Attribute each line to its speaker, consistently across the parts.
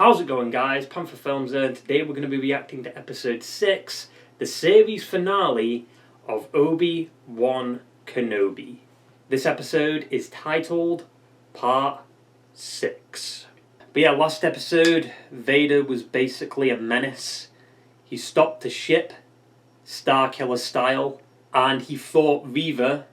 Speaker 1: how's it going, guys? Panther Films here, and today we're going to be reacting to episode 6, the series finale of Obi-Wan Kenobi. This episode is titled Part 6. But yeah, last episode, Vader was basically a menace. He stopped the ship, Starkiller style, and he fought Reva,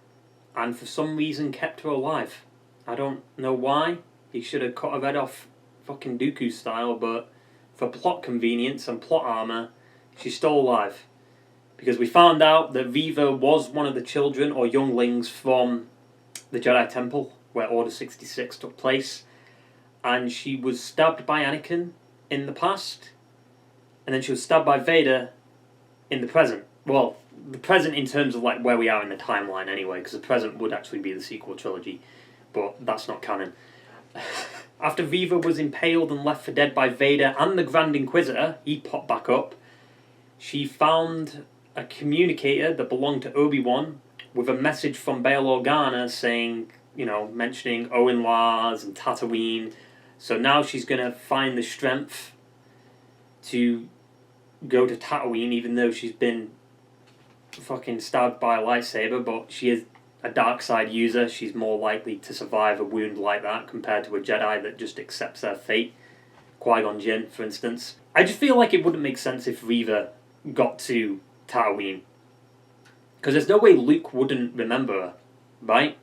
Speaker 1: and for some reason kept her alive. I don't know why. He should have cut her head off fucking Dooku style, but for plot convenience and plot armour, she's still alive. Because we found out that Reva was one of the children or younglings from the Jedi Temple, where Order 66 took place, and she was stabbed by Anakin in the past, and then she was stabbed by Vader in the present. Well, the present in terms of like where we are in the timeline anyway, because the present would actually be the sequel trilogy, but that's not canon. After Reva was impaled and left for dead by Vader and the Grand Inquisitor, he popped back up. She found a communicator that belonged to Obi-Wan with a message from Bail Organa saying, you know, mentioning Owen Lars and Tatooine. So now she's going to find the strength to go to Tatooine, even though she's been fucking stabbed by a lightsaber, but she is a dark side user. She's more likely to survive a wound like that compared to a Jedi that just accepts their fate. Qui-Gon Jinn, for instance. I just feel like it wouldn't make sense if Reva got to Tatooine, because there's no way Luke wouldn't remember her, right?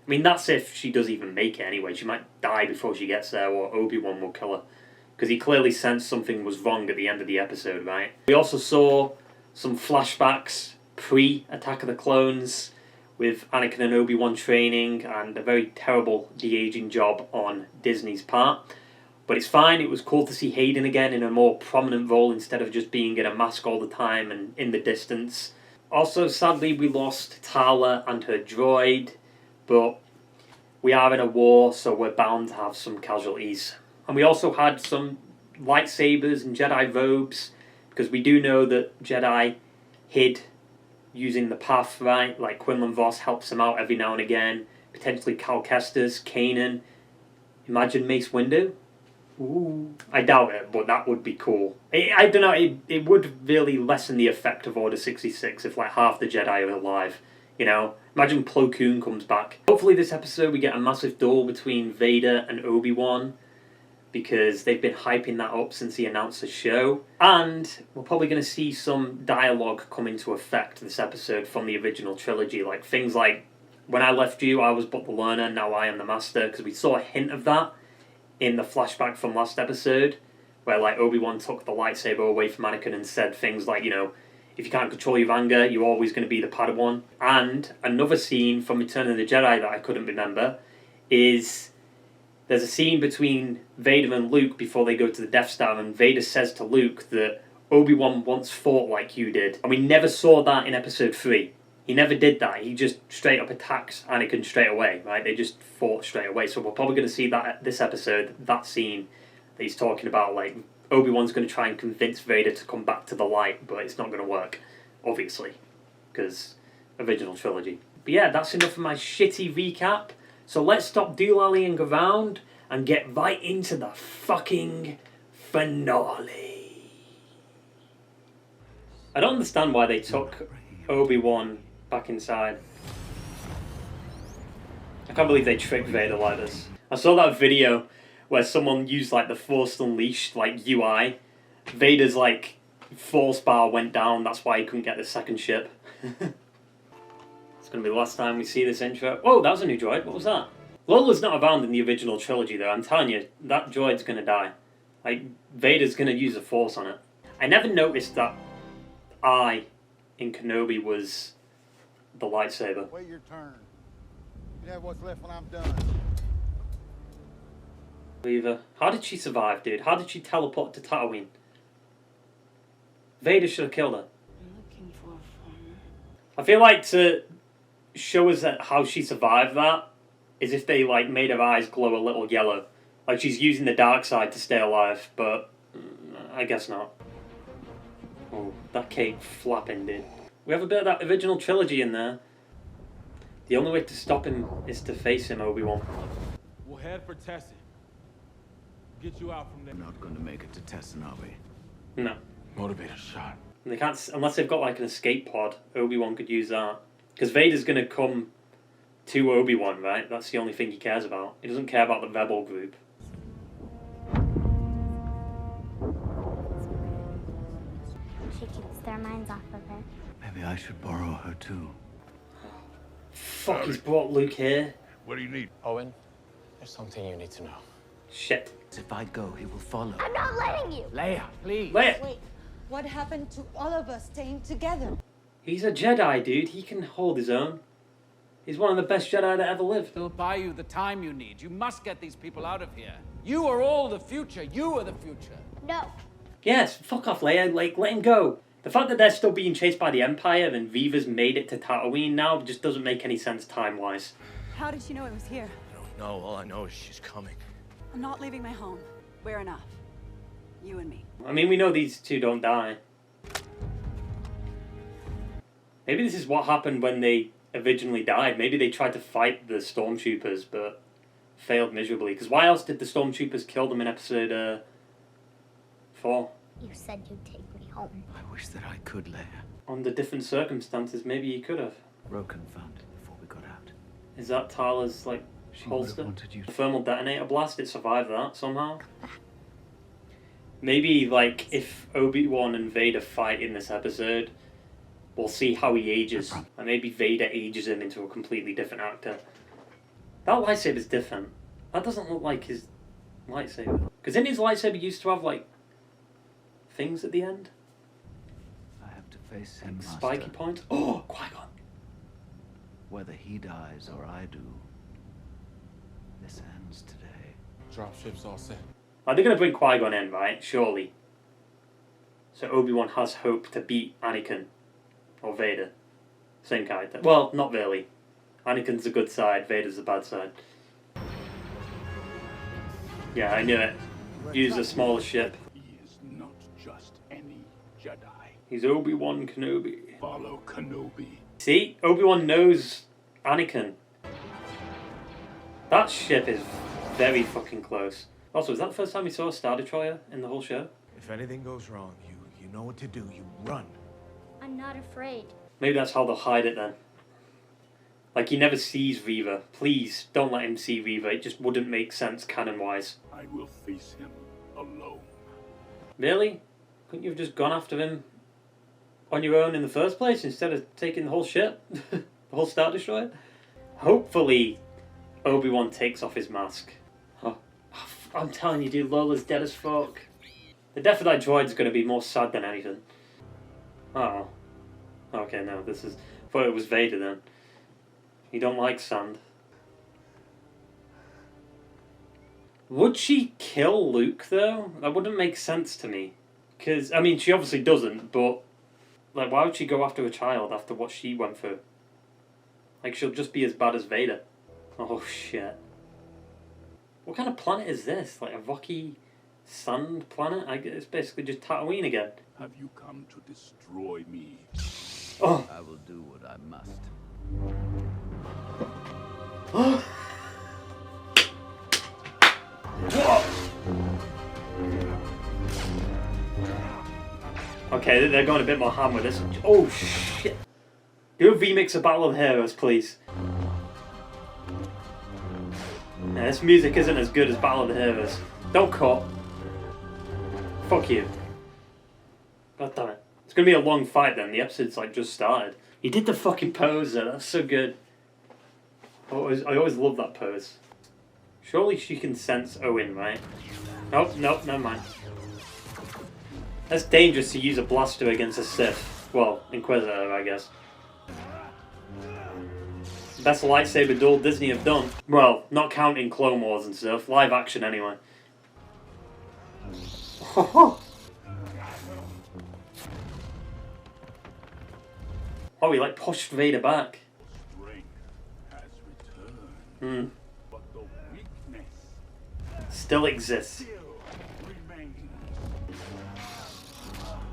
Speaker 1: I mean, that's if she does even make it anyway. She might die before she gets there, or Obi-Wan will kill her, because he clearly sensed something was wrong at the end of the episode, right? We also saw some flashbacks pre-Attack of the Clones, with Anakin and Obi-Wan training, and a very terrible de-aging job on Disney's part. But it's fine. It was cool to see Hayden again in a more prominent role instead of just being in a mask all the time and in the distance. Also, sadly, we lost Tala and her droid, but we are in a war, so we're bound to have some casualties. And we also had some lightsabers and Jedi robes, because we do know that Jedi hid using the path, right? Like Quinlan Vos helps him out every now and again. Potentially Cal Kestis, Kanan. Imagine Mace Windu. Ooh. I doubt it, but that would be cool. I don't know, it would really lessen the effect of Order 66 if like half the Jedi are alive. You know? Imagine Plo Koon comes back. Hopefully this episode we get a massive duel between Vader and Obi-Wan, because they've been hyping that up since he announced the show. And we're probably going to see some dialogue come into effect this episode from the original trilogy. Like things like, when I left you, I was but the learner, now I am the master. Because we saw a hint of that in the flashback from last episode, where like Obi-Wan took the lightsaber away from Anakin and said things like, you know, if you can't control your anger, you're always going to be the Padawan. And another scene from Return of the Jedi that I couldn't remember is, there's a scene between Vader and Luke before they go to the Death Star, and Vader says to Luke that Obi-Wan once fought like you did. And we never saw that in episode 3. He never did that. He just straight up attacks Anakin straight away, right? They just fought straight away. So we're probably going to see that this episode, that scene that he's talking about, like Obi-Wan's going to try and convince Vader to come back to the light, but it's not going to work, obviously, because original trilogy. But yeah, that's enough of my shitty recap. So let's stop doolalleying around and get right into the fucking finale. I don't understand why they took Obi-Wan back inside. I can't believe they tricked Vader like this. I saw that video where someone used like the Force Unleashed like UI. Vader's like force bar went down, that's why he couldn't get the second ship. It's going to be the last time we see this intro. Oh, that was a new droid. What was that? Lola's not around in the original trilogy, though. I'm telling you, that droid's going to die. Like, Vader's going to use the Force on it. I never noticed that eye in Kenobi was the lightsaber.
Speaker 2: Wait your turn. You have what's left when I'm done.
Speaker 1: Reva. How did she survive, dude? How did she teleport to Tatooine? Vader should have killed her.
Speaker 3: I'm looking for a farmer.
Speaker 1: I feel like to show us that how she survived that is if they like made her eyes glow a little yellow, like she's using the dark side to stay alive, but I guess not. Oh, that cape flapping, dude. We have a bit of that original trilogy in there. The only way to stop him is to face him, Obi-Wan.
Speaker 4: We'll head for Tessie. get you out from there.
Speaker 5: We're not going to make it to Tessin, are we?
Speaker 1: No.
Speaker 4: Motivator shot.
Speaker 1: They can't, unless they've got like an escape pod. Obi-Wan could use that. Because Vader's going to come to Obi-Wan, right? That's the only thing he cares about. He doesn't care about the rebel group.
Speaker 6: She keeps their minds off of it.
Speaker 5: Maybe I should borrow her too.
Speaker 1: Fuck, he's brought Luke here.
Speaker 7: What do you need?
Speaker 8: Owen, there's something you need to know.
Speaker 1: Shit.
Speaker 5: If I go, he will follow.
Speaker 6: I'm not letting you!
Speaker 5: Leia, please.
Speaker 1: Leia!
Speaker 9: Wait, what happened to all of us staying together?
Speaker 1: He's a Jedi, dude. He can hold his own. He's one of the best Jedi to ever live.
Speaker 10: They'll buy you the time you need. You must get these people out of here. You are all the future. You are the future.
Speaker 6: No.
Speaker 1: Yes, fuck off, Leia. Like, let him go. The fact that they're still being chased by the Empire and Reva's made it to Tatooine now just doesn't make any sense time-wise.
Speaker 3: How did she know it was here?
Speaker 7: I don't know. All I know is she's coming.
Speaker 3: I'm not leaving my home. We're enough. You and me.
Speaker 1: I mean, we know these two don't die. Maybe this is what happened when they originally died. Maybe they tried to fight the stormtroopers, but failed miserably. Because why else did the stormtroopers kill them in episode 4?
Speaker 6: You said you'd take me home.
Speaker 5: I wish that I could, Leia.
Speaker 1: Under different circumstances, maybe you could have.
Speaker 5: Roken found it before we got out.
Speaker 1: Is that Tala's, like,
Speaker 5: She would have
Speaker 1: holster?
Speaker 5: wanted you
Speaker 1: The
Speaker 5: to...
Speaker 1: thermal detonator blast, it survived that somehow. Maybe, like, if Obi-Wan and Vader fight in this episode, we'll see how he ages. And maybe Vader ages him into a completely different actor. That lightsaber's different. That doesn't look like his lightsaber. Because in his lightsaber used to have, like, things at the end.
Speaker 5: I have to face him, Master.
Speaker 1: Spiky points. Oh, Qui-Gon.
Speaker 5: Whether he dies or I do, this ends today.
Speaker 4: Dropship's all set.
Speaker 1: Are they going to bring Qui-Gon in, right? Surely. So Obi-Wan has hope to beat Anakin. Or Vader. Same character. Well, not really. Anakin's the good side, Vader's the bad side. Yeah, I knew it. Use a smaller ship.
Speaker 7: He is not just any Jedi.
Speaker 1: He's Obi-Wan Kenobi.
Speaker 7: Follow Kenobi.
Speaker 1: See? Obi-Wan knows Anakin. That ship is very fucking close. Also, is that the first time we saw a Star Destroyer in the whole show?
Speaker 4: If anything goes wrong, you know what to do. You run.
Speaker 6: I'm not afraid.
Speaker 1: Maybe that's how they'll hide it then. Like, he never sees Reva. Please, don't let him see Reva. It just wouldn't make sense canon-wise.
Speaker 7: I will face him alone.
Speaker 1: Really? Couldn't you have just gone after him on your own in the first place instead of taking the whole ship? The whole Star Destroyer? Hopefully, Obi-Wan takes off his mask. Oh, I'm telling you, dude, Lola's dead as fuck. The death of that droid's going to be more sad than anything. Oh. Okay, no, this is... I thought it was Vader then. You don't like sand. Would she kill Luke, though? That wouldn't make sense to me. Because, I mean, she obviously doesn't, but... Like, why would she go after a child after what she went through? Like, she'll just be as bad as Vader. Oh, shit. What kind of planet is this? Like a rocky sand planet? It's basically just Tatooine again.
Speaker 7: Have you come to destroy me?
Speaker 1: Oh!
Speaker 5: I will do what I must. Okay, they're going a bit more ham with this. Oh, shit. Do a remix of Battle of the Heroes, please. Yeah, this music isn't as good as Battle of the Heroes. Don't cut. Fuck you. God damn it. It's gonna be a long fight then. The episode's like just started. He did the fucking pose there. That's so good. I always love that pose. Surely she can sense Owen, right? Nope, never mind. That's dangerous to use a blaster against a Sith. Well, Inquisitor, I guess. Best lightsaber duel Disney have done. Well, not counting Clone Wars and stuff. Live action, anyway. Oh, he like pushed Vader back.
Speaker 7: Strength has returned. But the weakness
Speaker 1: Still exists.
Speaker 7: still remains.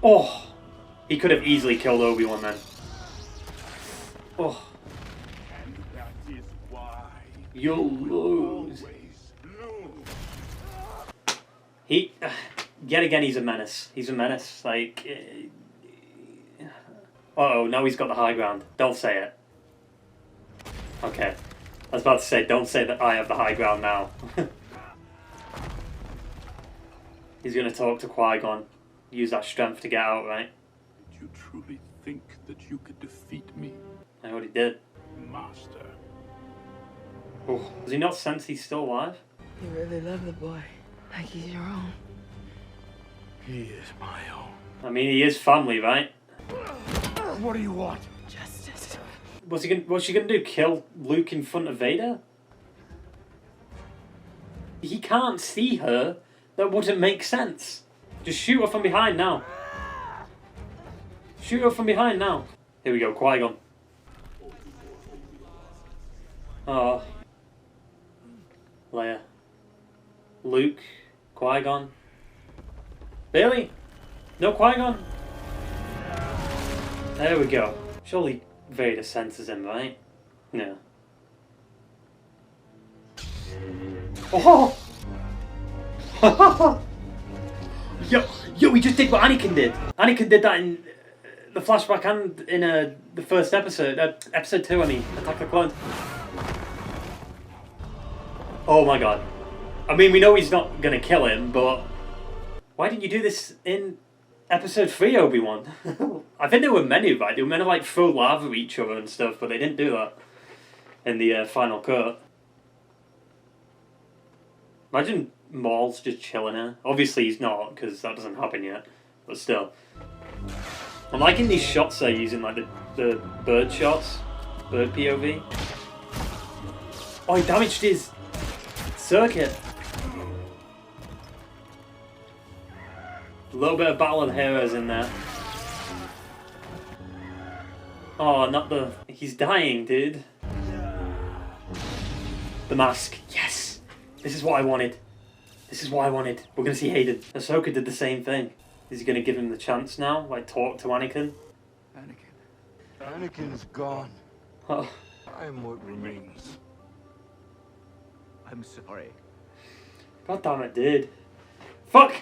Speaker 1: Oh! He could have easily killed Obi-Wan then. Oh.
Speaker 7: And that is why
Speaker 1: You'll
Speaker 7: you will
Speaker 1: lose.
Speaker 7: always lose.
Speaker 5: He, yet again, he's a menace. He's a menace. Like, uh-oh, now he's got the high ground. Don't say it. Okay. I was about to say, don't say that I have the high ground now. He's gonna talk to Qui-Gon. Use that strength to get out, right?
Speaker 7: Did you truly think that you could defeat me?
Speaker 5: I already did.
Speaker 7: Master.
Speaker 5: Oh, does he not sense he's still alive?
Speaker 11: You really love the boy. Like he's your own.
Speaker 4: He is my own.
Speaker 5: I mean, he is family, right?
Speaker 4: What do you want?
Speaker 11: Justice.
Speaker 5: What's she gonna do? Kill Luke in front of Vader? He can't see her. That wouldn't make sense. Just shoot her from behind now. Shoot her from behind now. Here we go, Qui-Gon. Oh. Leia. Luke. Qui-Gon. Really? No Qui-Gon? There we go. Surely Vader senses him, right? No. Oh! Yo, we just did what Anakin did. Anakin did that in the flashback and in the first episode. Episode 2, I mean. Attack the Clones. Oh my god. I mean, we know he's not gonna kill him, but... Why didn't you do this in episode 3, Obi-Wan? I think there were many, right? They were meant to like throw lava at each other and stuff, but they didn't do that in the final cut. Imagine Maul's just chilling here. Obviously he's not, because that doesn't happen yet. But still. I'm liking these shots they're using, like the bird shots. Bird POV. Oh, he damaged his circuit. A little bit of Battle of the Heroes in there. Oh, not the... He's dying, dude. The mask. Yes! This is what I wanted. This is what I wanted. We're gonna see Hayden. Ahsoka did the same thing. Is he gonna give him the chance now? Like, talk to Anakin?
Speaker 2: Anakin's gone.
Speaker 5: Oh.
Speaker 2: I'm what remains.
Speaker 4: I'm sorry.
Speaker 5: God damn it, dude. Fuck!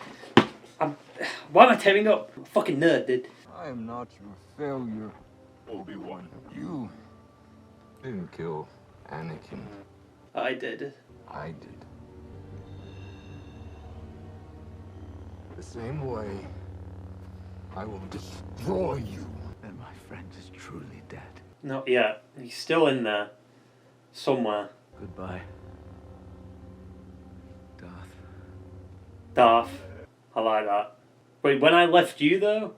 Speaker 5: Why am I tearing up? I'm a fucking nerd, dude.
Speaker 2: I am not your failure,
Speaker 7: Obi-Wan.
Speaker 2: You didn't kill Anakin.
Speaker 5: I did.
Speaker 2: I did. The same way, I will destroy you.
Speaker 4: And my friend is truly dead.
Speaker 5: Not yet. He's still in there. Somewhere.
Speaker 4: Goodbye,
Speaker 5: Darth. I like that. Wait, when I left you though?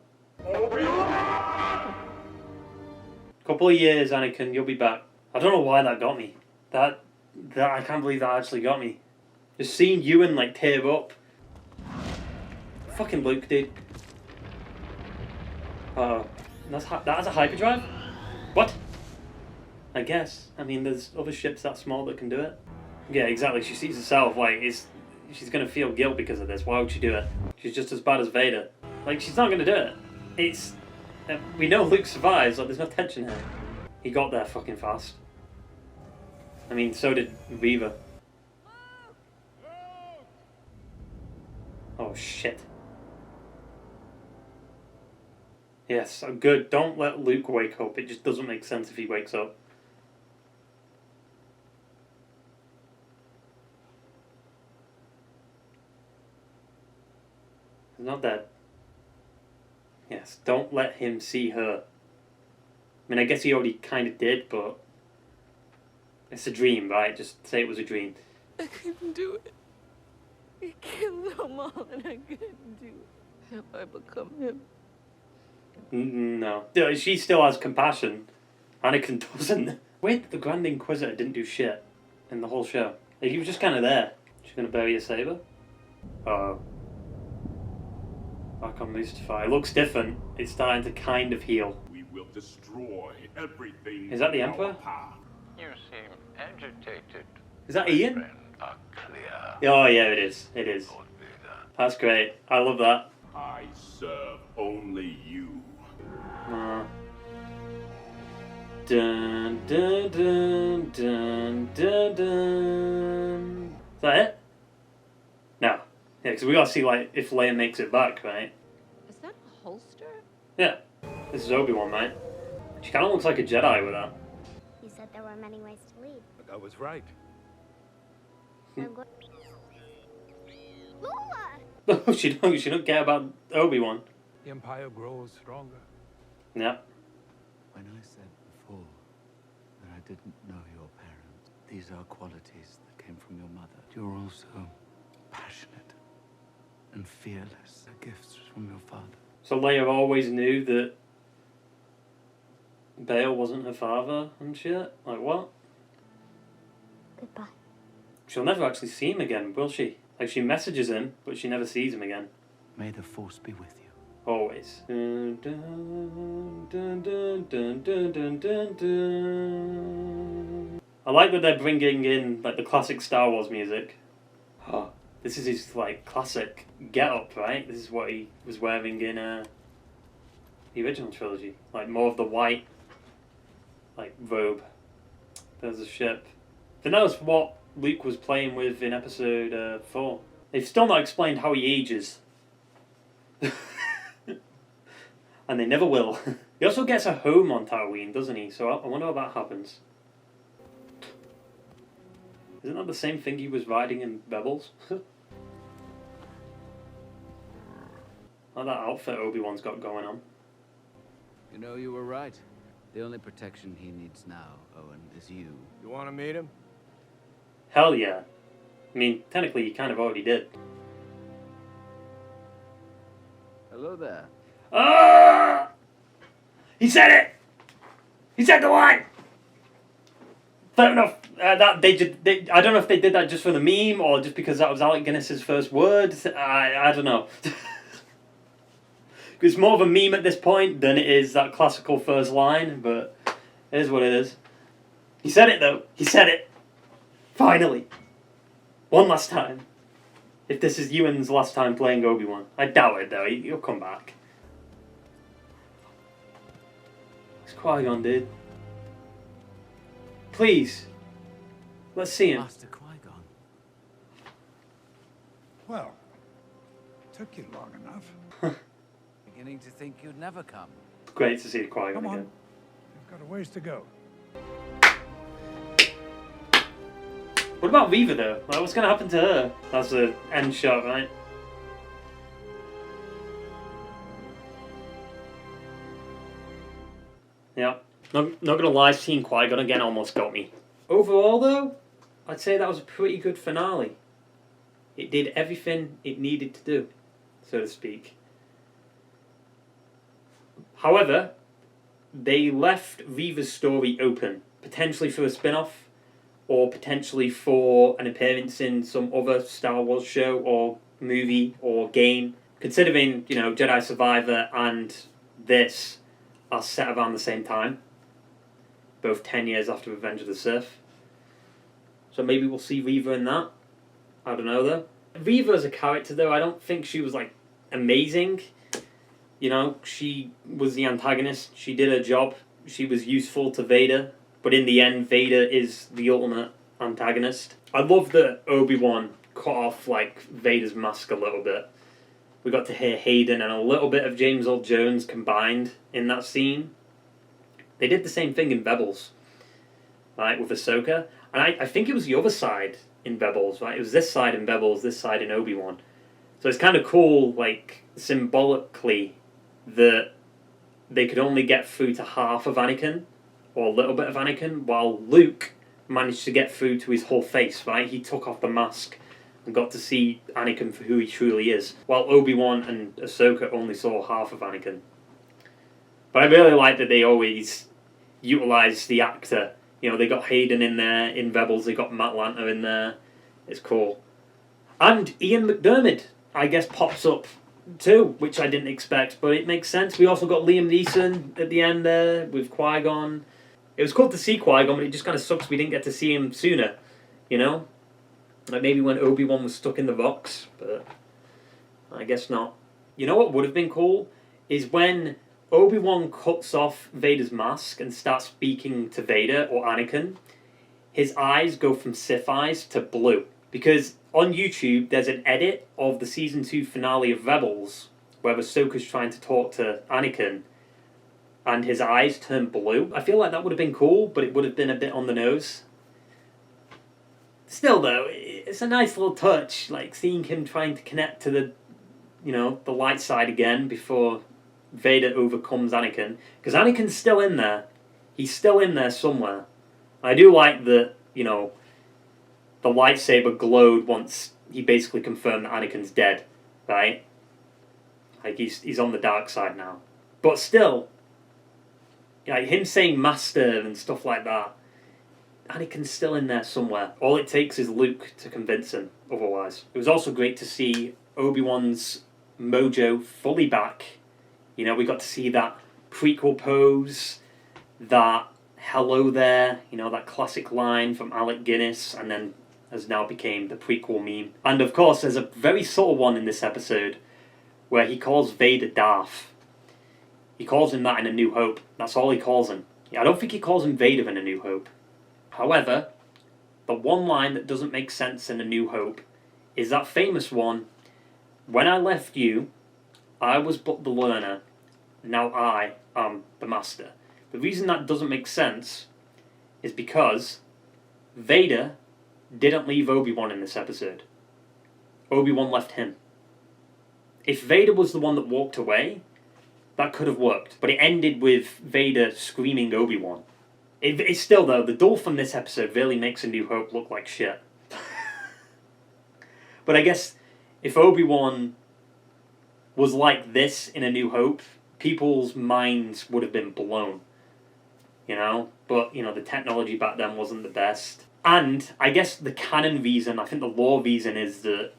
Speaker 5: Couple of years, Anakin, you'll be back. I don't know why that got me. That I can't believe that actually got me. Just seeing Ewan like tear up. Fucking Luke, dude. Oh, that has a hyperdrive? What? I guess. I mean, there's other ships that small that can do it. Yeah, exactly. She sees herself like she's gonna feel guilt because of this. Why would she do it? She's just as bad as Vader. Like, she's not gonna do it. It's we know Luke survives. Like, there's no tension here. He got there fucking fast. I mean, so did Reva. Oh shit. Yes, good. Don't let Luke wake up. It just doesn't make sense if he wakes up. He's not dead. Yes, don't let him see her. I mean, I guess he already kind of did, but... It's a dream, right? Just say it was a dream.
Speaker 11: I couldn't do it. He killed them all and I couldn't do it. Have I become him?
Speaker 5: No. She still has compassion. Anakin doesn't. Wait, the Grand Inquisitor didn't do shit in the whole show. Like, he was just kind of there. She's gonna bury a saber? Uh-oh. Back on Mustafar. It looks different. It's starting to kind of heal.
Speaker 7: We will destroy everything.
Speaker 5: Is that the
Speaker 7: in our
Speaker 5: Emperor?
Speaker 7: path.
Speaker 12: You seem agitated.
Speaker 5: Is that Ian?
Speaker 12: Friend, are clear.
Speaker 5: Oh yeah, it is. It is. That's great. I love that.
Speaker 7: I serve only you.
Speaker 5: Dun dun dun dun dun dun. Is that it? No. Yeah, because we gotta see like if Leia makes it back, right?
Speaker 11: Is that a holster?
Speaker 5: Yeah. This is Obi-Wan, mate. She kind of looks like a Jedi with that.
Speaker 6: You said there were many ways to lead.
Speaker 7: But I was right.
Speaker 6: Lola!
Speaker 5: She don't care about Obi-Wan.
Speaker 7: The Empire grows stronger.
Speaker 5: Yeah.
Speaker 10: When I said before that I didn't know your parents, these are qualities that came from your mother. You're also passionate and fearless. They're gifts from your father.
Speaker 5: So Leia always knew that Bail wasn't her father and shit? Like what?
Speaker 6: Goodbye.
Speaker 5: She'll never actually see him again, will she? Like she messages him, but she never sees him again.
Speaker 10: May the Force be with you.
Speaker 5: Always. Dun, dun, dun, dun, dun, dun, dun, dun, dun. I like that they're bringing in like the classic Star Wars music. Oh, this is his like classic get-up, right? This is what he was wearing in the original trilogy. Like more of the white like robe. There's a ship. Then that was what Luke was playing with in episode 4. They've still not explained how he ages. And they never will. He also gets a home on Tatooine, doesn't he? So I wonder how that happens. Isn't that the same thing he was riding in Rebels? Like that outfit Obi-Wan's got going on.
Speaker 10: You know, you were right. The only protection he needs now, Owen, is you.
Speaker 7: You want to meet him?
Speaker 5: Hell yeah. I mean, technically you kind of already did.
Speaker 10: Hello there.
Speaker 5: Ah! He said it! He said the line! Fair enough. I don't know if they did that just for the meme or just because that was Alec Guinness's first word. I don't know. It's more of a meme at this point than it is that classical first line, but it is what it is. He said it though. He said it. Finally. One last time. If this is Ewan's last time playing Obi-Wan. I doubt it though. He'll come back. It's Qui-Gon, dude. Please. Let's see him.
Speaker 10: Master Qui-Gon.
Speaker 7: Well, took you long enough.
Speaker 10: Beginning to think you'd never come.
Speaker 5: It's great to see Qui-Gon
Speaker 7: Come on.
Speaker 5: again.
Speaker 7: You've got a ways to go.
Speaker 5: What about Reva though? Like, what's going to happen to her? That's the end shot, right? Yeah. Not going to lie, seeing Qui-Gon again almost got me. Overall though, I'd say that was a pretty good finale. It did everything it needed to do, so to speak. However, they left Reva's story open, potentially for a spin-off, or potentially for an appearance in some other Star Wars show or movie or game. Considering, you know, Jedi Survivor and this are set around the same time, both 10 years after Revenge of the Sith. So maybe we'll see Reva in that. I don't know though. Reva as a character though, I don't think she was like amazing. You know, she was the antagonist. She did her job. She was useful to Vader. But in the end, Vader is the ultimate antagonist. I love that Obi-Wan cut off like Vader's mask a little bit. We got to hear Hayden and a little bit of James Earl Jones combined in that scene. They did the same thing in Rebels, right, with Ahsoka. And I think it was the other side in Rebels, right? It was this side in Rebels, this side in Obi-Wan. So it's kind of cool, like, symbolically, that they could only get through to half of Anakin, or a little bit of Anakin, while Luke managed to get through to his whole face, right? He took off the mask and got to see Anakin for who he truly is, while Obi-Wan and Ahsoka only saw half of Anakin. But I really like that they always utilise the actor. You know, they got Hayden in there, in Rebels, they got Matt Lanter in there. It's cool. And Ian McDiarmid, I guess, pops up too, which I didn't expect, but it makes sense. We also got Liam Neeson at the end there with Qui-Gon. It was cool to see Qui-Gon, but it just kind of sucks we didn't get to see him sooner, you know? Like maybe when Obi-Wan was stuck in the rocks, but I guess not. You know what would have been cool? Is when Obi-Wan cuts off Vader's mask and starts speaking to Vader or Anakin, his eyes go from Sith eyes to blue. Because
Speaker 1: On YouTube, there's an edit of the Season 2 finale of Rebels where Ahsoka's trying to talk to Anakin and his eyes turn blue. I feel like that would have been cool, but it would have been a bit on the nose. Still, though, it's a nice little touch, like seeing him trying to connect to the, the light side again before Vader overcomes Anakin. Because Anakin's still in there. He's still in there somewhere. I do like that, the lightsaber glowed once he basically confirmed that Anakin's dead, right? Like, he's on the dark side now. But still, like, him saying master and stuff like that, Anakin's still in there somewhere. All it takes is Luke to convince him otherwise. It was also great to see Obi-Wan's mojo fully back. We got to see that prequel pose, that hello there, that classic line from Alec Guinness, and then has now became the prequel meme. And of course, there's a very subtle one in this episode where he calls Vader Darth. He calls him that in A New Hope. That's all he calls him. I don't think he calls him Vader in A New Hope. However, the one line that doesn't make sense in A New Hope is that famous one, when I left you, I was but the learner, now I am the master. The reason that doesn't make sense is because Vader didn't leave Obi-Wan in this episode. Obi-Wan left him. If Vader was the one that walked away, that could have worked. But it ended with Vader screaming Obi-Wan. It's still, though, the duel from this episode really makes A New Hope look like shit. But I guess if Obi-Wan was like this in A New Hope, people's minds would have been blown. But, the technology back then wasn't the best. And I guess the canon reason, I think the lore reason is that,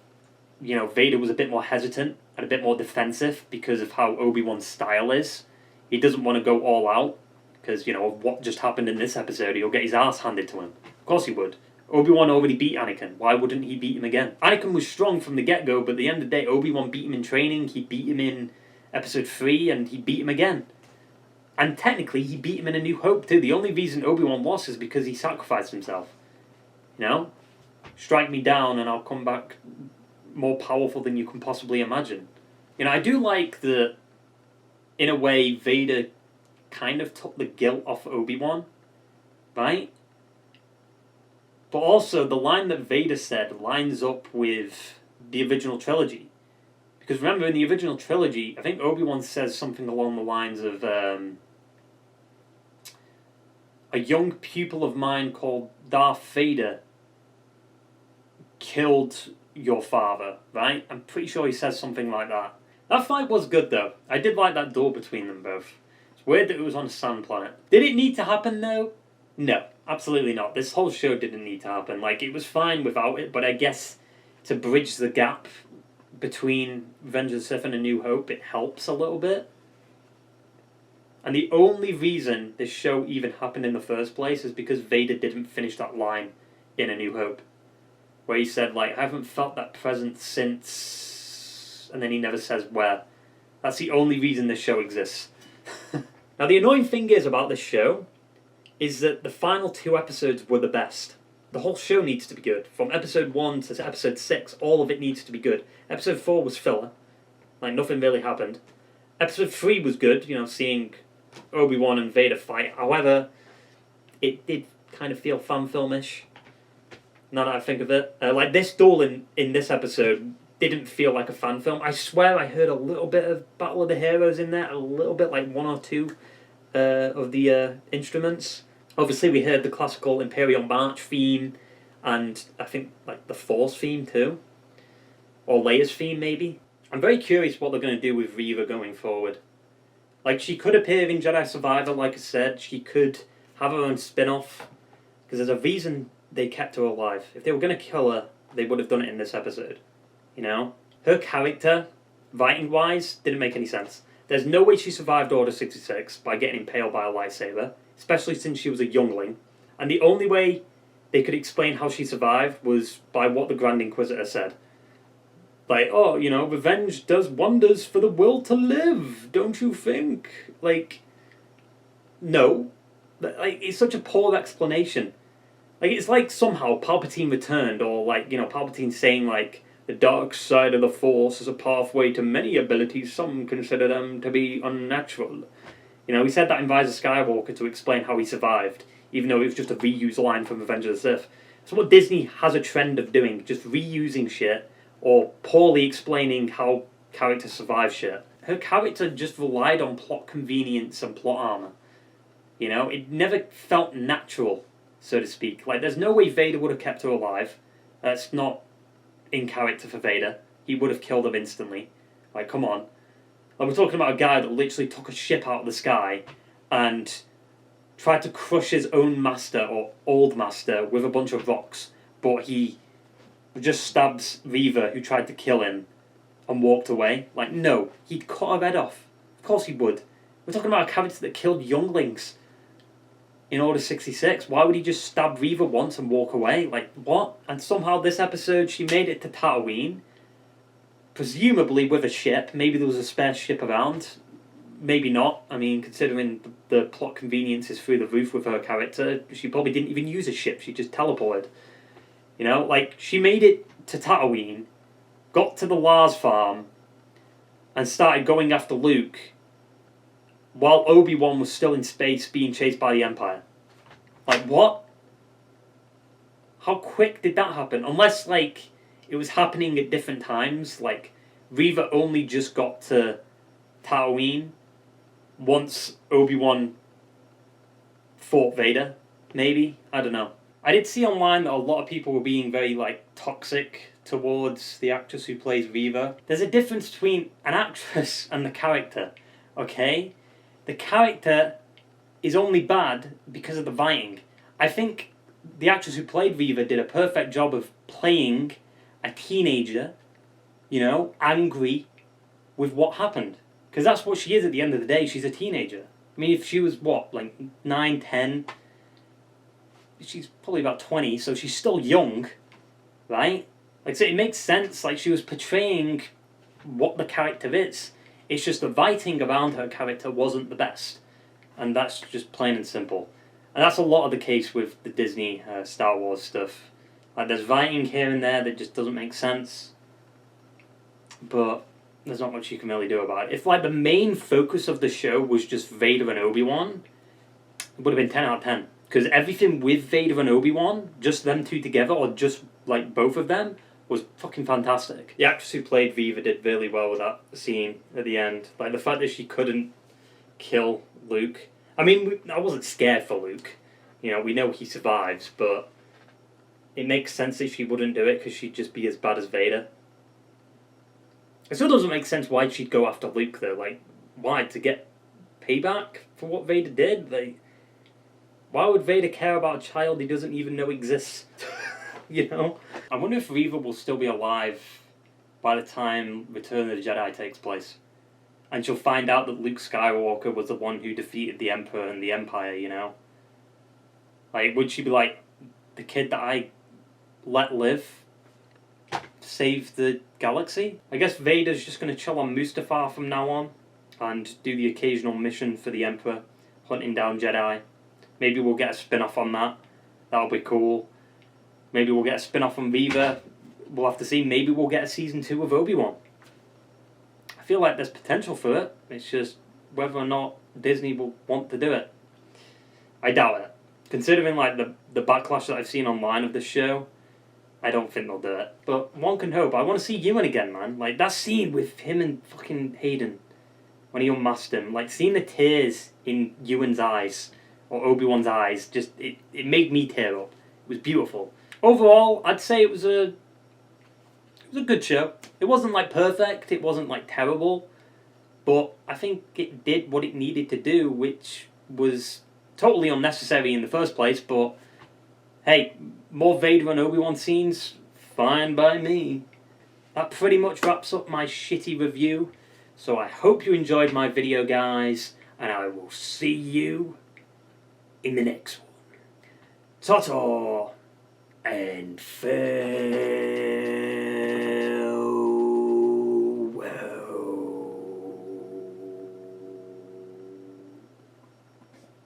Speaker 1: Vader was a bit more hesitant and a bit more defensive because of how Obi-Wan's style is. He doesn't want to go all out because, of what just happened in this episode. He'll get his ass handed to him. Of course he would. Obi-Wan already beat Anakin. Why wouldn't he beat him again? Anakin was strong from the get-go, but at the end of the day, Obi-Wan beat him in training. He beat him in Episode 3, and he beat him again. And technically, he beat him in A New Hope too. The only reason Obi-Wan lost is because he sacrificed himself. Strike me down and I'll come back more powerful than you can possibly imagine. I do like that, in a way, Vader kind of took the guilt off Obi-Wan, right? But also, the line that Vader said lines up with the original trilogy. Because remember, in the original trilogy, I think Obi-Wan says something along the lines of, a young pupil of mine called Darth Vader killed your father, right? I'm pretty sure he says something like that. That fight was good, though. I did like that duel between them both. It's weird that it was on a sand planet. Did it need to happen, though? No, absolutely not. This whole show didn't need to happen. It was fine without it, but I guess to bridge the gap between Revenge of the Sith and A New Hope, it helps a little bit. And the only reason this show even happened in the first place is because Vader didn't finish that line in A New Hope, where he said, I haven't felt that presence since... And then he never says where. That's the only reason this show exists. Now, the annoying thing is about this show is that the final 2 episodes were the best. The whole show needs to be good. From episode 1 to episode 6, all of it needs to be good. Episode 4 was filler. Nothing really happened. Episode 3 was good, seeing Obi-Wan and Vader fight. However, it did kind of feel fan filmish. Now that I think of it. This duel in this episode didn't feel like a fan film. I swear I heard a little bit of Battle of the Heroes in there. A little bit, 1 or 2 of the instruments. Obviously, we heard the classical Imperial March theme, and I think the Force theme too, or Leia's theme maybe. I'm very curious what they're going to do with Reva going forward. She could appear in Jedi Survivor, like I said. She could have her own spin-off, because there's a reason they kept her alive. If they were going to kill her, they would have done it in this episode. Her character, writing-wise, didn't make any sense. There's no way she survived Order 66 by getting impaled by a lightsaber, especially since she was a youngling. And the only way they could explain how she survived was by what the Grand Inquisitor said. Revenge does wonders for the will to live, don't you think? No. It's such a poor explanation. Like, it's like somehow Palpatine returned, or like, you know, Palpatine saying like, the dark side of the Force is a pathway to many abilities some consider them to be unnatural. You know, he said that in Rise of Skywalker to explain how he survived, even though it was just a reused line from Revenge of the Sith. So what Disney has a trend of doing, just reusing shit, or poorly explaining how characters survive shit. Her character just relied on plot convenience and plot armor. You know, it never felt natural, so to speak. Like, there's no way Vader would have kept her alive. That's not in character for Vader. He would have killed him instantly. Like, come on. Like, we're talking about a guy that literally took a ship out of the sky and tried to crush his own master, or old master, with a bunch of rocks. But he just stabs Reva, who tried to kill him, and walked away. Like, no, he'd cut her head off. Of course he would. We're talking about a character that killed younglings in Order 66. Why would he just stab Reva once and walk away? Like, what? And somehow this episode, she made it to Tatooine, presumably with a ship. Maybe there was a spare ship around. Maybe not. I mean, considering the plot convenience is through the roof with her character, she probably didn't even use a ship. She just teleported. You know, like, she made it to Tatooine, got to the Lars farm, and started going after Luke, while Obi-Wan was still in space being chased by the Empire. Like, what? How quick did that happen? Unless, like, it was happening at different times. Like, Reva only just got to Tatooine once Obi-Wan fought Vader. Maybe? I don't know. I did see online that a lot of people were being very, like, toxic towards the actress who plays Reva. There's a difference between an actress and the character, okay? The character is only bad because of the writing. I think the actress who played Reva did a perfect job of playing a teenager, you know, angry with what happened. Because that's what she is at the end of the day. She's a teenager. I mean, if she was, what, like 9, 10... she's probably about 20, so she's still young, right? Like, so it makes sense. Like, she was portraying what the character is. It's just the writing around her character wasn't the best. And that's just plain and simple. And that's a lot of the case with the Disney Star Wars stuff. Like, there's writing here and there that just doesn't make sense. But there's not much you can really do about it. If, like, the main focus of the show was just Vader and Obi-Wan, it would have been 10 out of 10. Because everything with Vader and Obi-Wan, just them two together, or just, like, both of them, was fucking fantastic. The actress who played Reva did really well with that scene at the end. Like, the fact that she couldn't kill Luke. I mean, I wasn't scared for Luke. You know, we know he survives, but it makes sense if she wouldn't do it, because she'd just be as bad as Vader. It still doesn't make sense why she'd go after Luke, though. Like, why? To get payback for what Vader did? Like, why would Vader care about a child he doesn't even know exists? You know? I wonder if Reva will still be alive by the time Return of the Jedi takes place. And she'll find out that Luke Skywalker was the one who defeated the Emperor and the Empire, you know? Like, would she be like, the kid that I let live saved the galaxy? I guess Vader's just going to chill on Mustafar from now on and do the occasional mission for the Emperor, hunting down Jedi. Maybe we'll get a spin-off on that. That'll be cool. Maybe we'll get a spin-off on Reva. We'll have to see. Maybe we'll get a season 2 of Obi-Wan. I feel like there's potential for it. It's just whether or not Disney will want to do it. I doubt it. Considering like the backlash that I've seen online of this show, I don't think they'll do it. But one can hope. I want to see Ewan again, man. Like, that scene with him and fucking Hayden when he unmasked him. Like, seeing the tears in Ewan's eyes, or Obi-Wan's eyes, just, it made me tear up. It was beautiful. Overall, I'd say it was a good show. It wasn't, like, perfect. It wasn't, like, terrible. But I think it did what it needed to do, which was totally unnecessary in the first place. But, hey, more Vader and Obi-Wan scenes, fine by me. That pretty much wraps up my shitty review. So I hope you enjoyed my video, guys. And I will see you in the next one. Ta-ta and farewell.